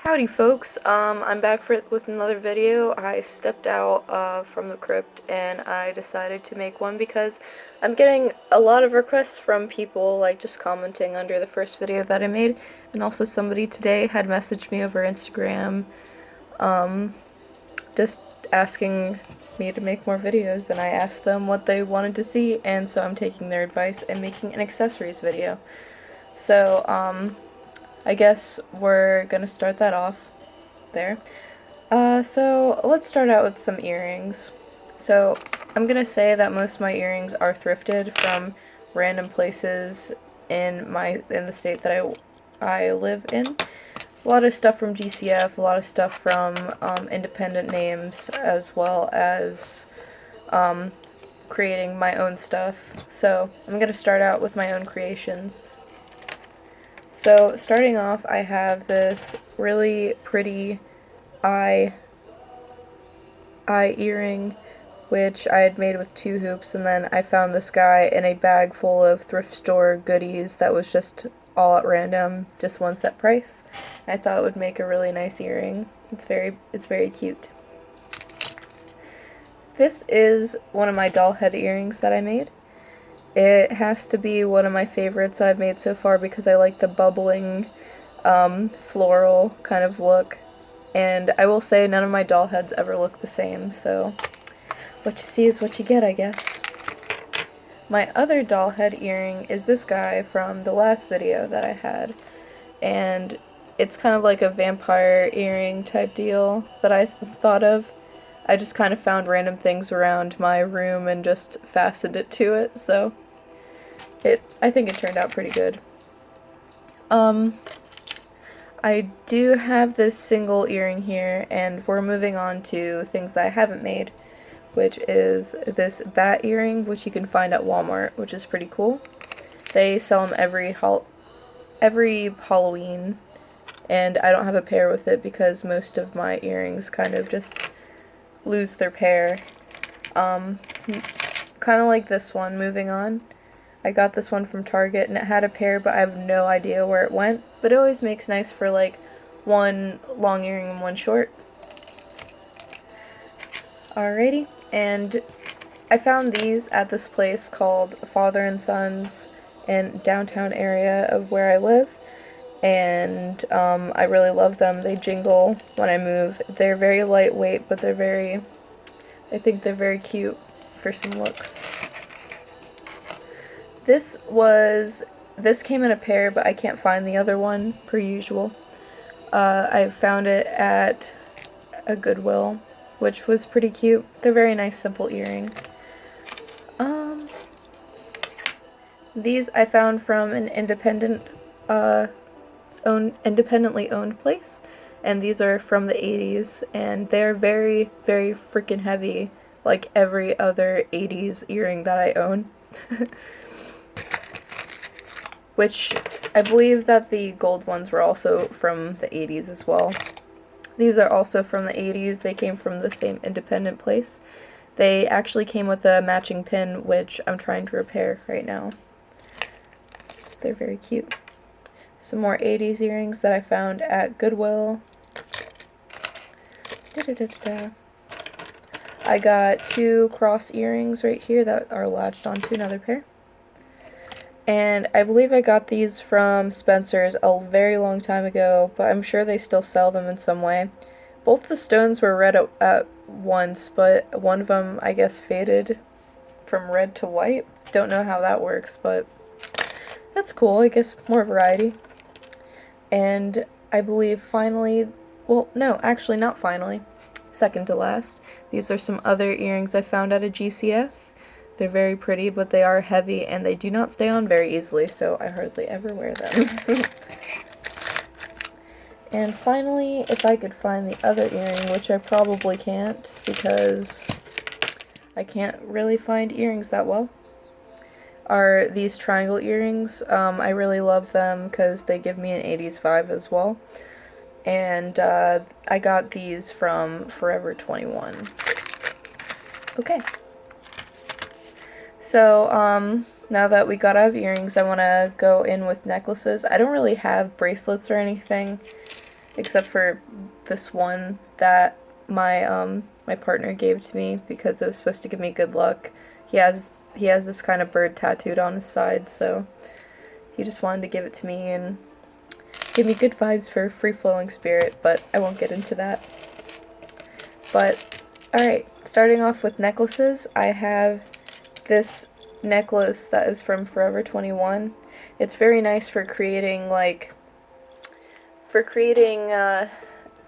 Howdy folks, I'm back with another video. I stepped out from the crypt and I decided to make one because I'm getting a lot of requests from people like just commenting under the first video that I made, and also somebody today had messaged me over Instagram just asking me to make more videos, and I asked them what they wanted to see, and so I'm taking their advice and making an accessories video. So, I guess we're gonna start that off there. So let's start out with some earrings. So I'm gonna say that most of my earrings are thrifted from random places in the state that I live in. A lot of stuff from GCF, a lot of stuff from independent names, as well as creating my own stuff. So I'm gonna start out with my own creations. So, starting off, I have this really pretty eye earring, which I had made with 2 hoops, and then I found this guy in a bag full of thrift store goodies that was just all at random, just one set price. I thought it would make a really nice earring. It's very cute. This is one of my doll head earrings that I made. It has to be one of my favorites that I've made so far because I like the bubbling, floral kind of look. And I will say none of my doll heads ever look the same, so what you see is what you get, I guess. My other doll head earring is this guy from the last video that I had. And it's kind of like a vampire earring type deal that I thought of. I just kind of found random things around my room and just fastened it to it, so I think it turned out pretty good. I do have this single earring here, and we're moving on to things that I haven't made, which is this bat earring, which you can find at Walmart, which is pretty cool. They sell them every Halloween, and I don't have a pair with it because most of my earrings kind of just lose their pair. Kind of like this one, moving on. I got this one from Target, and it had a pair, but I have no idea where it went. But it always makes nice for, like, one long earring and one short. Alrighty, and I found these at this place called Father and Sons in downtown area of where I live. And I really love them. They jingle when I move. They're very lightweight, but I think they're very cute for some looks. This came in a pair, but I can't find the other one, per usual. I found it at a Goodwill, which was pretty cute. They're very nice, simple earring. These I found from an independently owned place, and these are from the 80s, and they're very, very freaking heavy, like every other 80s earring that I own. Which I believe that the gold ones were also from the 80s as well. These are also from the 80s. They came from the same independent place. They actually came with a matching pin, which I'm trying to repair right now. They're very cute. Some more 80s earrings that I found at Goodwill. I got 2 cross earrings right here that are latched onto another pair. And I believe I got these from Spencer's a very long time ago, but I'm sure they still sell them in some way. Both the stones were red at once, but one of them, I guess, faded from red to white. Don't know how that works, but that's cool. I guess more variety. And I believe finally, well, no, actually not finally, second to last, these are some other earrings I found at a GCF. They're very pretty, but they are heavy, and they do not stay on very easily, so I hardly ever wear them. And finally, if I could find the other earring, which I probably can't, because I can't really find earrings that well, are these triangle earrings. I really love them because they give me an 80s vibe as well. And I got these from Forever 21. Okay. So, now that we got out of earrings, I want to go in with necklaces. I don't really have bracelets or anything. except for this one that my partner gave to me because it was supposed to give me good luck. He has this kind of bird tattooed on his side, so he just wanted to give it to me and give me good vibes for free-flowing spirit, but I won't get into that. But, alright, starting off with necklaces, I have this necklace that is from Forever 21. It's very nice for creating,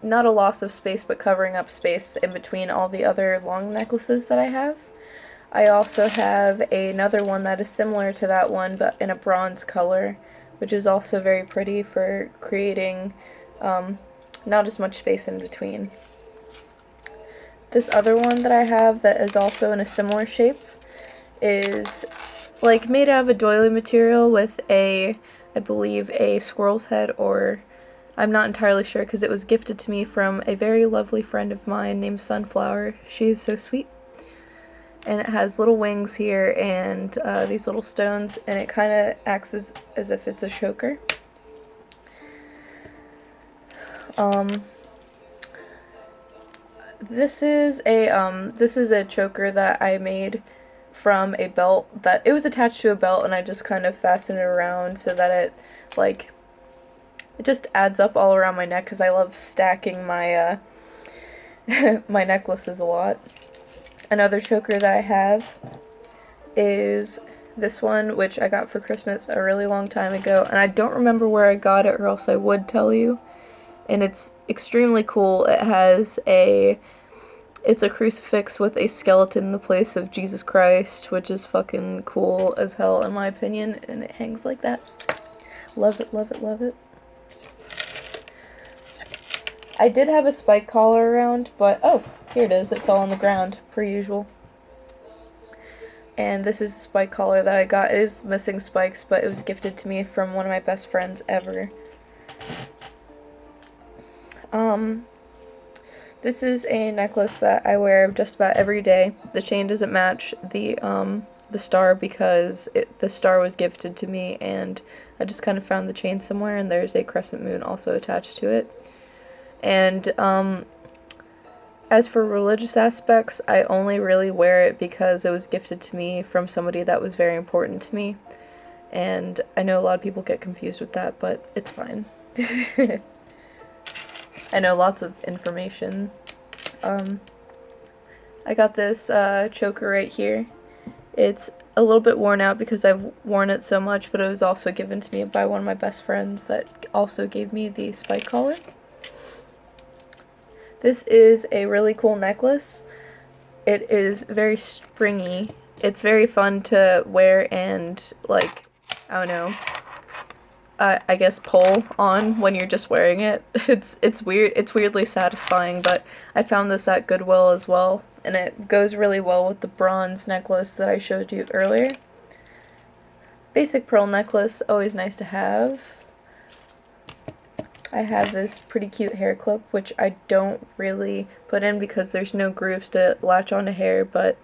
not a loss of space, but covering up space in between all the other long necklaces that I have. I also have another one that is similar to that one, but in a bronze color, which is also very pretty for creating not as much space in between. This other one that I have that is also in a similar shape is made out of a doily material with I believe a squirrel's head, or I'm not entirely sure because it was gifted to me from a very lovely friend of mine named Sunflower. She is so sweet. And it has little wings here and these little stones, and it kind of acts as if it's a choker. This is a choker that I made from a belt that it was attached to a belt, and I just kind of fastened it around so that it just adds up all around my neck because I love stacking my my necklaces a lot. Another choker that I have is this one, which I got for Christmas a really long time ago, and I don't remember where I got it, or else I would tell you. And it's extremely cool. It's a crucifix with a skeleton in the place of Jesus Christ, which is fucking cool as hell in my opinion, and it hangs like that. Love it, love it, love it. I did have a spike collar around, but oh, here it is. It fell on the ground, per usual. And this is the spike collar that I got. It is missing spikes, but it was gifted to me from one of my best friends ever. This is a necklace that I wear just about every day. The chain doesn't match the star because the star was gifted to me, and I just kind of found the chain somewhere, and there's a crescent moon also attached to it. And as for religious aspects, I only really wear it because it was gifted to me from somebody that was very important to me. And I know a lot of people get confused with that, but it's fine. I know lots of information. I got this choker right here. It's a little bit worn out because I've worn it so much, but it was also given to me by one of my best friends that also gave me the spike collar. This is a really cool necklace. It is very springy. It's very fun to wear and, I don't know, I guess pull on when you're just wearing it. It's weird. It's weirdly satisfying, but I found this at Goodwill as well, and it goes really well with the bronze necklace that I showed you earlier. Basic pearl necklace, always nice to have. I have this pretty cute hair clip, which I don't really put in because there's no grooves to latch onto hair, but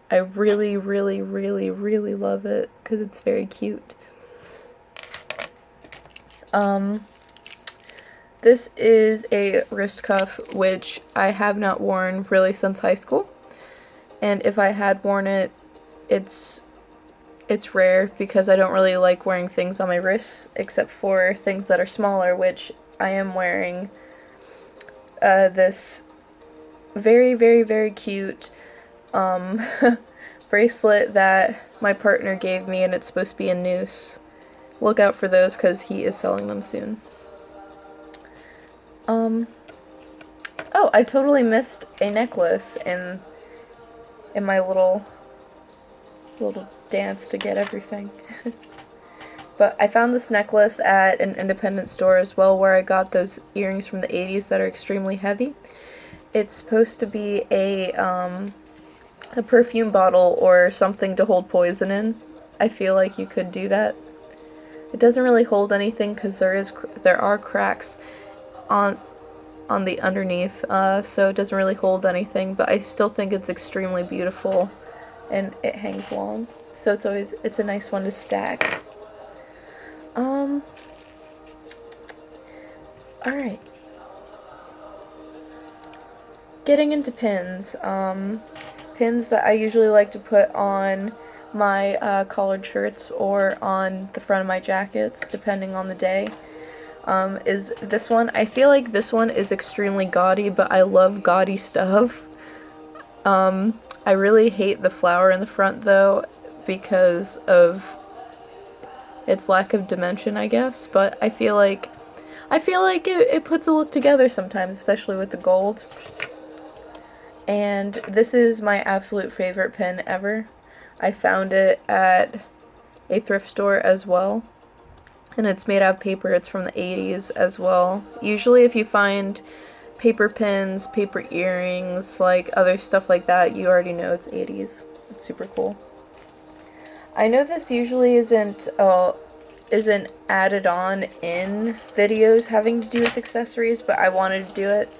I really, really, really, really love it because it's very cute. This is a wrist cuff, which I have not worn really since high school, and if I had worn it, it's rare because I don't really like wearing things on my wrists except for things that are smaller, which I am wearing this very, very, very cute bracelet that my partner gave me, and it's supposed to be a noose. Look out for those because he is selling them soon. Oh, I totally missed a necklace in my little dance to get everything. But I found this necklace at an independent store as well, where I got those earrings from the 80s that are extremely heavy. It's supposed to be a perfume bottle or something to hold poison in. I feel like you could do that. It doesn't really hold anything because there are cracks on the underneath, so it doesn't really hold anything, but I still think it's extremely beautiful, and it hangs long, so it's a nice one to stack. Alright. getting into pins. Pins that I usually like to put on my collared shirts or on the front of my jackets, depending on the day, is this one. I feel like this one is extremely gaudy, but I love gaudy stuff. I really hate the flower in the front, though, because of its lack of dimension, I guess, but I feel like it puts a look together sometimes, especially with the gold. And this is my absolute favorite pin ever. I found it at a thrift store as well. And it's made out of paper. It's from the 80s as well. Usually if you find paper pins, paper earrings, like other stuff like that, you already know it's 80s. It's super cool. I know this usually isn't added on in videos having to do with accessories, but I wanted to do it.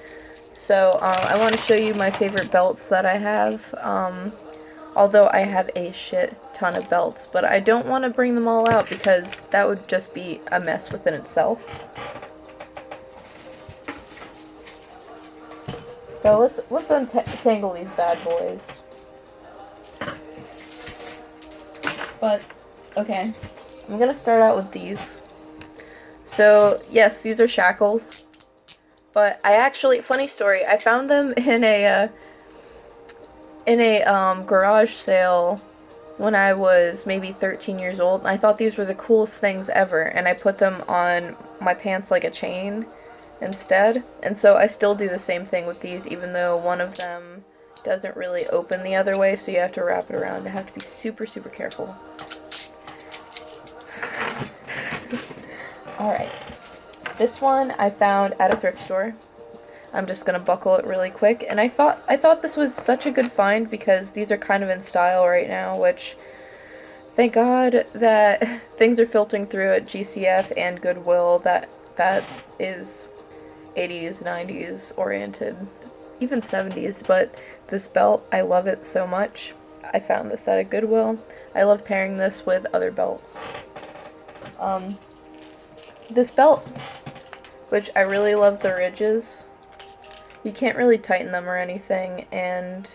So I want to show you my favorite belts that I have. Although I have a shit ton of belts, but I don't want to bring them all out because that would just be a mess within itself. So let's untangle these bad boys. But okay, I'm gonna start out with these. So yes, these are shackles, but I actually, funny story, I found them in a garage sale when I was maybe 13 years old, and I thought these were the coolest things ever, and I put them on my pants like a chain instead. And so I still do the same thing with these, even though one of them doesn't really open the other way, so you have to wrap it around. You have to be super, super careful. Alright, this one I found at a thrift store. I'm just gonna buckle it really quick, and I thought this was such a good find because these are kind of in style right now, which thank God that things are filtering through at GCF and Goodwill that is 80s, 90s oriented, even 70s, but this belt, I love it so much. I found this at a Goodwill. I love pairing this with other belts. This belt, which I really love the ridges. You can't really tighten them or anything, and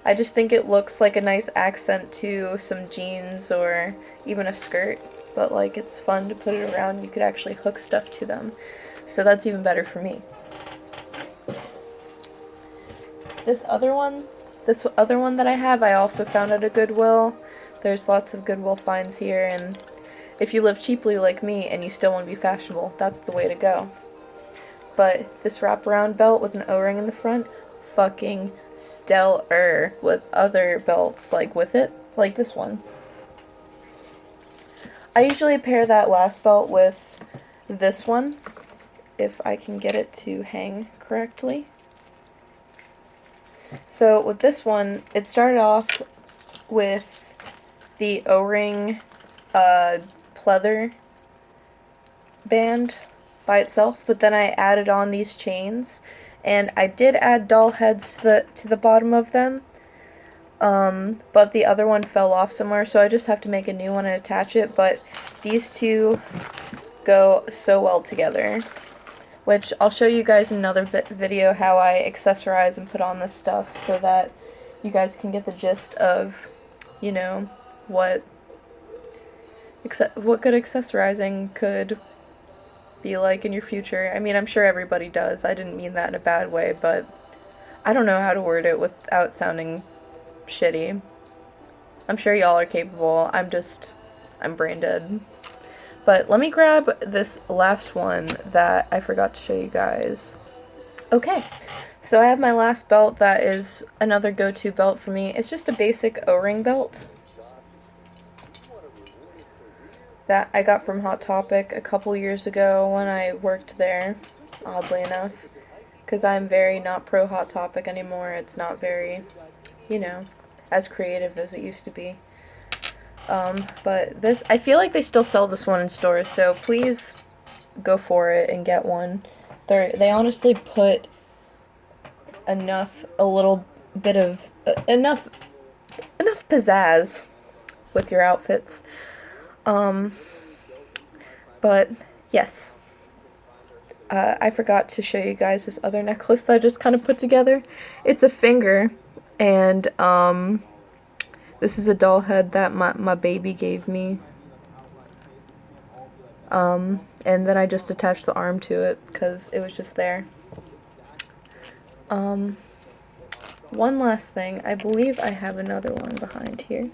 I just think it looks like a nice accent to some jeans or even a skirt, but like it's fun to put it around. You could actually hook stuff to them, so that's even better for me. This other one that I have, I also found at a Goodwill. There's lots of Goodwill finds here, and if you live cheaply like me and you still want to be fashionable, that's the way to go. But this wraparound belt with an O-ring in the front, fucking stellar with other belts like with it, like this one. I usually pair that last belt with this one, if I can get it to hang correctly. So with this one, it started off with the O-ring pleather band by itself, but then I added on these chains, and I did add doll heads to the bottom of them, but the other one fell off somewhere, so I just have to make a new one and attach it. But these two go so well together, which I'll show you guys in another video how I accessorize and put on this stuff so that you guys can get the gist of, you know, what good accessorizing could be like in your future. I mean, I'm sure everybody does. I didn't mean that in a bad way, but I don't know how to word it without sounding shitty. I'm sure y'all are capable. I'm brain dead. But let me grab this last one that I forgot to show you guys. Okay, so I have my last belt that is another go-to belt for me. It's just a basic O-ring belt that I got from Hot Topic a couple years ago when I worked there, oddly enough, because I'm very not pro Hot Topic anymore. It's not very, you know, as creative as it used to be. But this, I feel like they still sell this one in stores, so please go for it and get one. They honestly put enough pizzazz with your outfits. But yes. I forgot to show you guys this other necklace that I just kind of put together. It's a finger, and this is a doll head that my baby gave me. And then I just attached the arm to it because it was just there. One last thing. I believe I have another one behind here.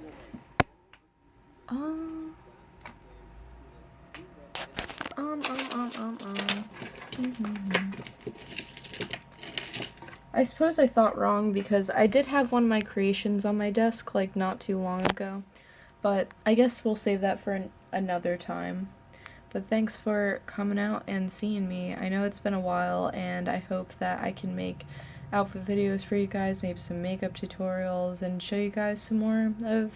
I suppose I thought wrong because I did have one of my creations on my desk like not too long ago, but I guess we'll save that for another time. But thanks for coming out and seeing me. I know it's been a while, and I hope that I can make outfit videos for you guys, maybe some makeup tutorials, and show you guys some more of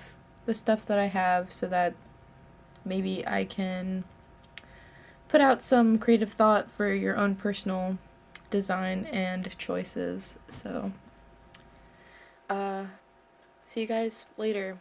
the stuff that I have so that maybe I can put out some creative thought for your own personal design and choices. So, see you guys later.